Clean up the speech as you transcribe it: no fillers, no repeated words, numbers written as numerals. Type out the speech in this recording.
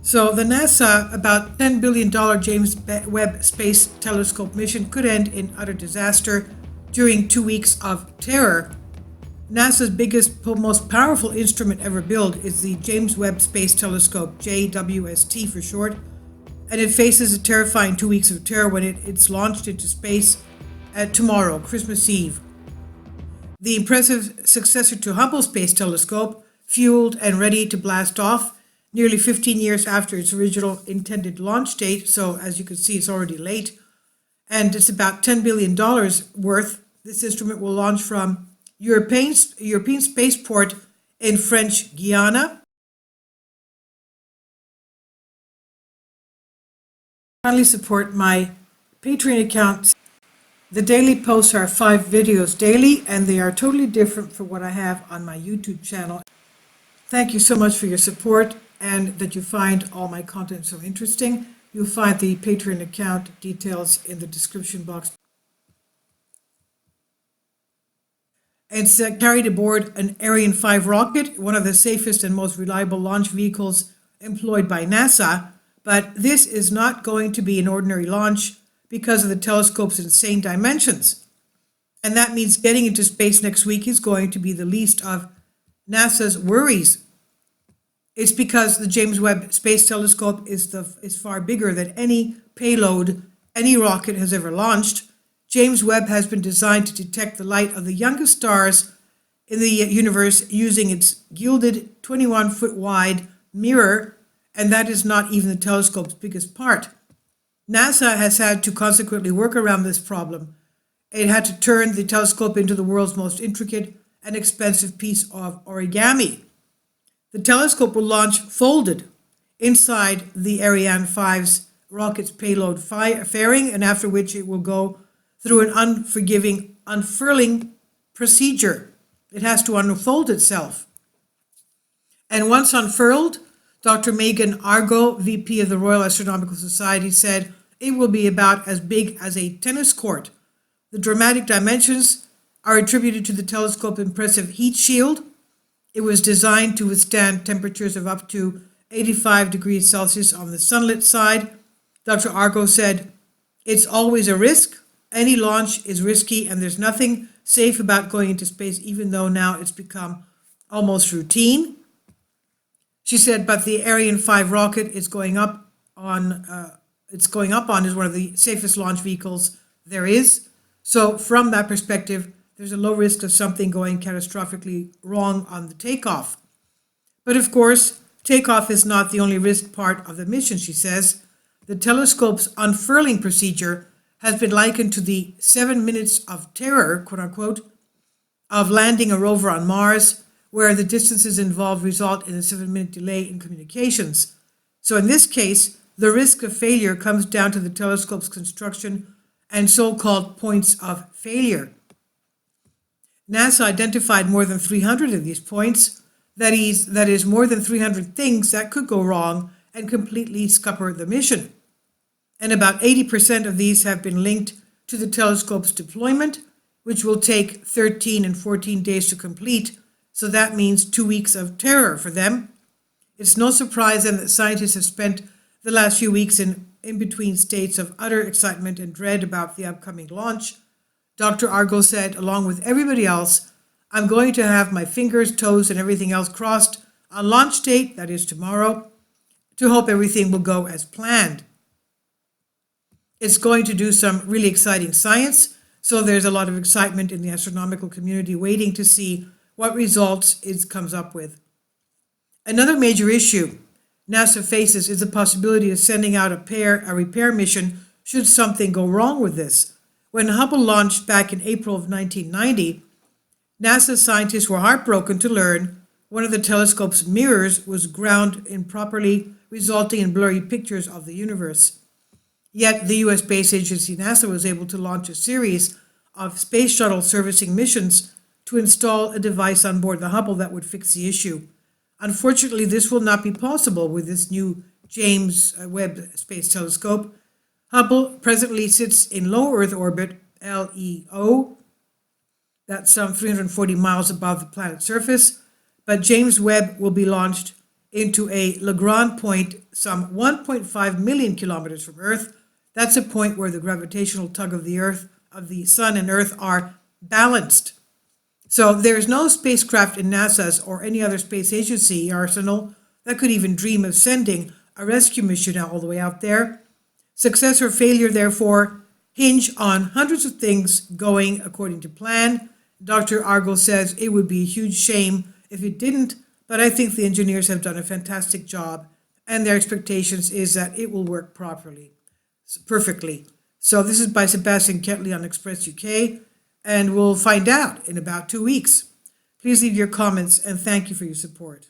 So the NASA about $10 billion James Webb Space Telescope mission could end in utter disaster during 2 weeks of terror. NASA's biggest, most powerful instrument ever built is the James Webb Space Telescope, JWST for short, and it faces a terrifying 2 weeks of terror when it's launched into space tomorrow, Christmas Eve. The impressive successor to Hubble Space Telescope, fueled and ready to blast off nearly 15 years after its original intended launch date, so as you can see, it's already late, and it's about $10 billion worth. This instrument will launch from European spaceport in French Guiana. Kindly support my Patreon account. The daily posts are 5 videos daily, and they are totally different from what I have on my YouTube channel. Thank you so much for your support and that you find all my content so interesting. You'll find the Patreon account details in the description box. It's carried aboard an Ariane 5 rocket, one of the safest and most reliable launch vehicles employed by NASA. But this is not going to be an ordinary launch because of the telescope's insane dimensions. And that means getting into space next week is going to be the least of NASA's worries. It's because the James Webb Space Telescope is far bigger than any payload any rocket has ever launched. James Webb has been designed to detect the light of the youngest stars in the universe using its gilded 21-foot wide mirror, and that is not even the telescope's biggest part. NASA has had to consequently work around this problem. It had to turn the telescope into the world's most intricate and expensive piece of origami. The telescope will launch folded inside the Ariane 5's rocket's payload fairing, and after which it will go through an unforgiving unfurling procedure. It has to unfold itself. And once unfurled, Dr. Megan Argo, VP of the Royal Astronomical Society, said it will be about as big as a tennis court. The dramatic dimensions are attributed to the telescope's impressive heat shield. It was designed to withstand temperatures of up to 85 degrees Celsius on the sunlit side. Dr. Argo said, "It's always a risk. Any launch is risky, and there's nothing safe about going into space, even though now it's become almost routine." She said, but the Ariane 5 rocket is going up on is one of the safest launch vehicles there is. So from that perspective, there's a low risk of something going catastrophically wrong on the takeoff. But of course, takeoff is not the only risk part of the mission, she says. The telescope's unfurling procedure has been likened to the 7 minutes of terror, quote unquote, of landing a rover on Mars, where the distances involved result in a 7-minute delay in communications. So in this case, the risk of failure comes down to the telescope's construction and so-called points of failure. NASA identified more than 300 of these points, that is more than 300 things that could go wrong and completely scupper the mission. And about 80% of these have been linked to the telescope's deployment, which will take 13 and 14 days to complete. So that means 2 weeks of terror for them. It's no surprise then that scientists have spent the last few weeks in between states of utter excitement and dread about the upcoming launch. Dr. Argo said, along with everybody else, "I'm going to have my fingers, toes, and everything else crossed on launch date, that is tomorrow, to hope everything will go as planned." It's going to do some really exciting science, so there's a lot of excitement in the astronomical community waiting to see what results it comes up with. Another major issue NASA faces is the possibility of sending out a repair mission should something go wrong with this. When Hubble launched back in April of 1990, NASA scientists were heartbroken to learn one of the telescope's mirrors was ground improperly, resulting in blurry pictures of the universe. Yet the US space agency NASA was able to launch a series of space shuttle servicing missions to install a device on board the Hubble that would fix the issue. Unfortunately, this will not be possible with this new James Webb Space Telescope. Hubble presently sits in low Earth orbit, LEO. That's some 340 miles above the planet's surface, but James Webb will be launched into a Lagrange point some 1.5 million kilometers from Earth. That's a point where the gravitational tug of the Earth, of the Sun and Earth are balanced. So there's no spacecraft in NASA's or any other space agency arsenal that could even dream of sending a rescue mission all the way out there. Success or failure, therefore, hinge on hundreds of things going according to plan. Dr. Argo says it would be a huge shame if it didn't, but I think the engineers have done a fantastic job, and their expectations is that it will work perfectly. So this is by Sebastian Ketley on Express UK, and we'll find out in about 2 weeks. Please leave your comments, and thank you for your support.